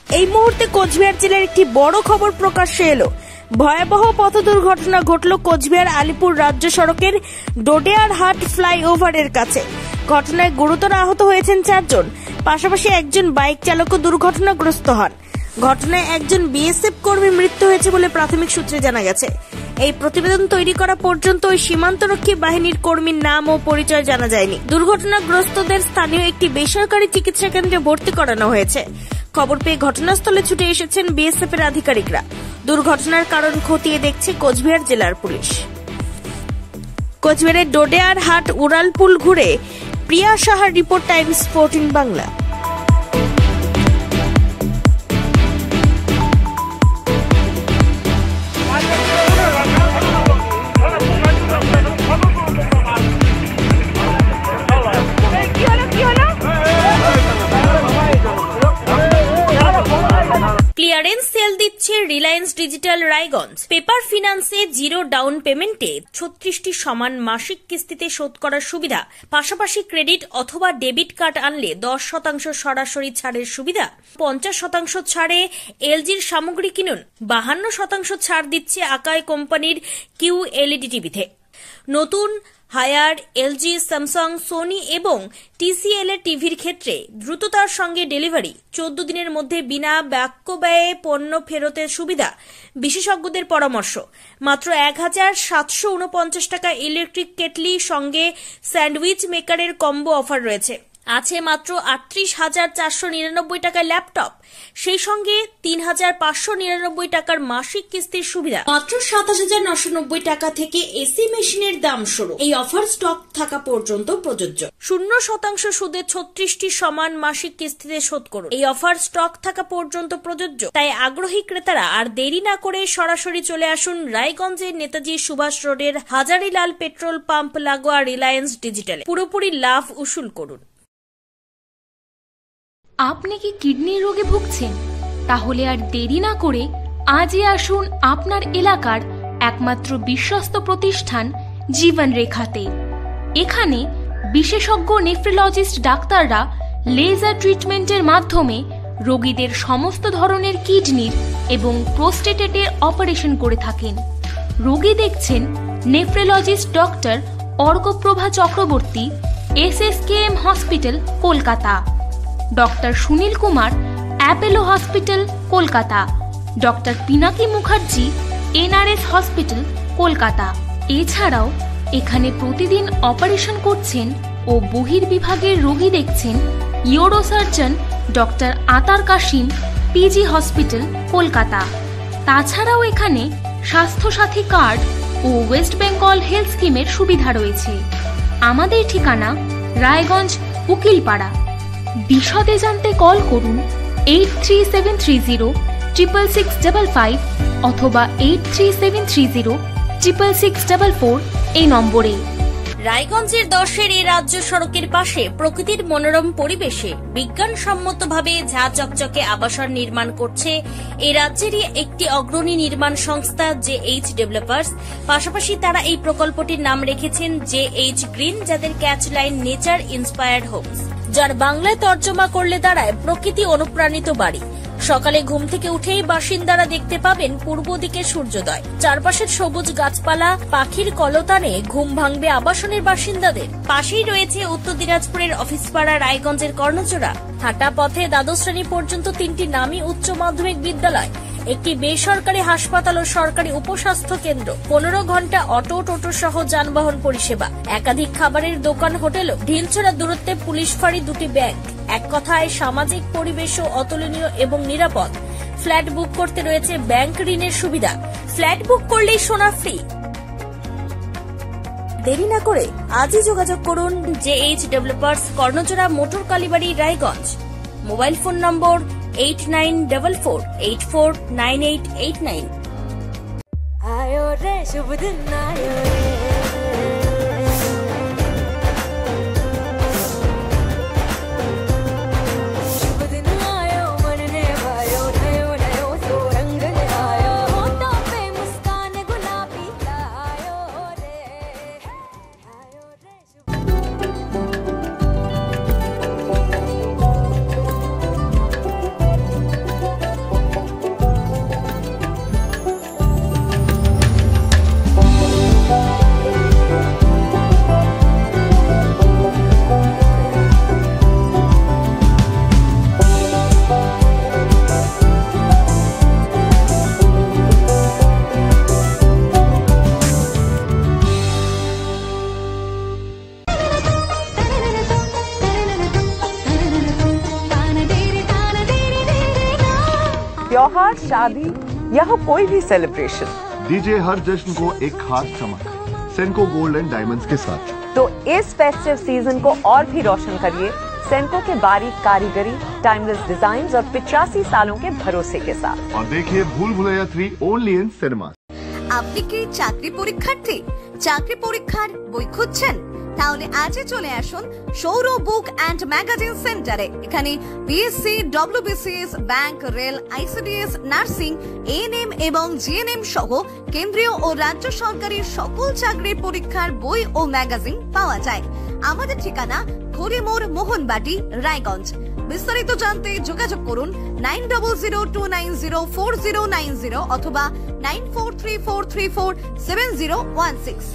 এই মুহূর্তে কোচবিহার জেলার একটি বড় খবর প্রকাশ্যে এলো। ভয়াবহ পথ দুর্ঘটনা ঘটল কোচবিহার আলিপুর রাজ্য সড়কের ডোডেয়ারহাট ফ্লাইওভারের কাছে। ঘটনায় গুরুতর আহত হয়েছেন 4 জন, পাশাপাশি একজন বাইক চালকও দুর্ঘটনাগ্রস্ত হন। ঘটনায় একজন বিএসএফ কর্মীর মৃত্যু হয়েছে বলে প্রাথমিক সূত্রে জানা গেছে। এই প্রতিবেদন তৈরি করা পর্যন্ত ওই সীমান্তরক্ষী বাহিনীর কর্মীর নাম ও পরিচয় জানা যায়নি। দুর্ঘটনাগ্রস্তদের স্থানীয় একটি বেসরকারি চিকিৎসা কেন্দ্রে ভর্তি করানো হয়েছে। খবর পেয়ে ঘটনাস্থলে ছুটে এসেছেন বিএসএফ এর আধিকারিকরা। দুর্ঘটনার কারণ খতিয়ে দেখছে কোচবিহার জেলার পুলিশ। কোচবিহারের ডোডেয়ারহাট উড়ালপুল ঘুরে প্রিয়া সাহার report, Times 14 Bangla. Clearance sale দিচ্ছে রিলায়েন্স ডিজিটাল রায়গঞ্জ। পেপার ফিন্যান্সে 0 ডাউন পেমেন্টে 36টি সমান মাসিক কিস্তিতে শোধ করার সুবিধা, পাশাপাশি ক্রেডিট অথবা ডেবিট কার্ড আনলে 10% সরাসরি ছাড়ের সুবিধা, 50% ছাড়ে এলজির সামগ্রী কিনুন, 52% ছাড় দিচ্ছে আকাই কোম্পানির QLED টিভিতে। নতুন হায়ার এলজি, স্যামসাং, সোনি এবং TCL এর টিভির ক্ষেত্রে দ্রুততার সঙ্গে ডেলিভারি, 14 দিনের মধ্যে বিনা বাক্য ব্যয়ে পণ্য ফেরতের সুবিধা, বিশেষজ্ঞদের পরামর্শ। মাত্র 1749 টাকা ইলেকট্রিক কেটলি সঙ্গে স্যান্ডউইচ মেকারের কম্বো অফার রয়েছে। আছে মাত্র 38,499 টাকার ল্যাপটপ, সেই সঙ্গে 3,599 টাকার মাসিক কিস্তির সুবিধা। মাত্র 27,990 টাকা থেকে এসি মেশিনের দাম শুরু। এই অফার স্টক থাকা পর্যন্ত প্রযোজ্য। 0% সুদে 36টি সমান মাসিক কিস্তিতে শোধ করুন। এই অফার স্টক থাকা পর্যন্ত প্রযোজ্য। তাই আগ্রহী ক্রেতারা আর দেরি না করে সরাসরি চলে আসুন রায়গঞ্জের নেতাজি সুভাষ রোডের হাজারিলাল পেট্রোল পাম্প লাগোয়া রিলায়েন্স ডিজিটালে। পুরোপুরি লাভ উসুল করুন। আপনি কি কিডনি রোগে ভুগছেন? তাহলে আর দেরি না করে আজই আসুন আপনার এলাকার একমাত্র বিশ্বস্ত প্রতিষ্ঠান জীবন রেখাতে। এখানে বিশেষজ্ঞ নেফ্রোলজিস্ট ডাক্তাররা লেজার ট্রিটমেন্টের মাধ্যমে রোগীদের সমস্ত ধরনের কিডনির এবং প্রোস্টেটের অপারেশন করে থাকেন। রোগী দেখছেন nephrologist doctor Arkaprava Chakraborty, SSKM hospital, Kolkata. Doctor Sunil Kumar, Apollo hospital, Kolkata. Doctor Pinaki Mukherjee, NRS hospital, Kolkata. এছাড়াও এখানে প্রতিদিন অপারেশন করছেন ও বহির্বিভাগের রোগী দেখছেন ইউরোসার্জন ডক্টর আতার কাশিম, PG হসপিটাল, কলকাতা। তাছাড়াও এখানে স্বাস্থ্যসাথী কার্ড ও ওয়েস্ট বেঙ্গল হেলথ স্কিমের সুবিধা রয়েছে। আমাদের ঠিকানা রায়গঞ্জ, উকিলপাড়া। বিশদে জানতে কল করুন 8373066655 অথবা 8373066644 এই নম্বরে। রায়গঞ্জের 10-এর এই রাজ্য সড়কের পাশে প্রকৃতির মনোরম পরিবেশে বিজ্ঞানসম্মতভাবে ঝা চকচকে আবাসন নির্মাণ করছে এই রাজ্যেরই একটি অগ্রণী নির্মাণ সংস্থা JH ডেভেলপার্স। পাশাপাশি তারা এই প্রকল্পটির নাম রেখেছেন JH গ্রিন, যাদের catch line nature inspired homes, যার বাংলায় তর্জমা করলে দাঁড়ায় প্রকৃতি অনুপ্রাণিত বাড়ি। সকালে ঘুম থেকে উঠেই বাসিন্দারা দেখতে পাবেন পূর্ব দিকে সূর্যোদয়। চারপাশের সবুজ গাছপালা, পাখির কলতানে ঘুম ভাঙবে আবাসনের বাসিন্দাদের। পাশেই রয়েছে উত্তর দিনাজপুরের অফিসপাড়া রায়গঞ্জের কর্ণচূড়া। হাঁটা পথে দ্বাদশ শ্রেণী পর্যন্ত 3টি নামী উচ্চ মাধ্যমিক বিদ্যালয়, একটি বেসরকারি হাসপাতাল ও সরকারি উপস্বাস্থ্য কেন্দ্র, 15 ঘন্টা অটো, টোটো সহ যানবাহন পরিষেবা, একাধিক খাবারের দোকান, হোটেলও, ঢিলছড়া দূরত্বে পুলিশ ফাঁড়ি, 2টি ব্যাংক। এক কথায় সামাজিক পরিবেশও অতুলনীয় এবং নিরাপদ। ফ্ল্যাট বুক করতে রয়েছে ব্যাংক ঋণের সুবিধা। ফ্ল্যাট বুক করলেই সোনা ফ্রি। দেরি না করে আজই যোগাযোগ করুন JH developers, Karnachura, motor Kalibari, Raiganj. Mobile phone number 8944849889। आयो रे शुभ दिन आयो रे, शुभ दिन आयो मन ने भायो, नयो नयो सो रंग ले आयो, होठों पे मुस्कान गुलाबी आयो रे, आयो रे शुभ। त्योहार, शादी या हो कोई भी सेलिब्रेशन, दीजिए हर जश्न को एक खास चमक सेनको गोल्ड एंड डायमंड्स के साथ। तो इस फेस्टिव सीजन को और भी रोशन करिए सेनको के बारीक कारीगरी, टाइमलेस डिजाइन और 85 सालों के भरोसे के साथ। और देखिए भूल भुलैया 3 ओनली इन सिनेमा। আপনি কি চাকরি পরীক্ষার্থী? চাকরি পরীক্ষার বই খুঁজছেন? তাহলে আজই চলে আসুন সৌর বুক অ্যান্ড ম্যাগাজিন সেন্টারে। এখানে BSc, WBCS, bank, rail, ICDS, nursing, ANM এবং জিএনএম সহ কেন্দ্রীয় ও রাজ্য সরকারি সকল চাকরির পরীক্ষার বই ও ম্যাগাজিন পাওয়া যায়। আমাদের ঠিকানা খড়িমোড়, মোহনবাটি, রায়গঞ্জ। বিস্তারিত জানতে যোগাযোগ করুন 9002904090 অথবা 9434347016।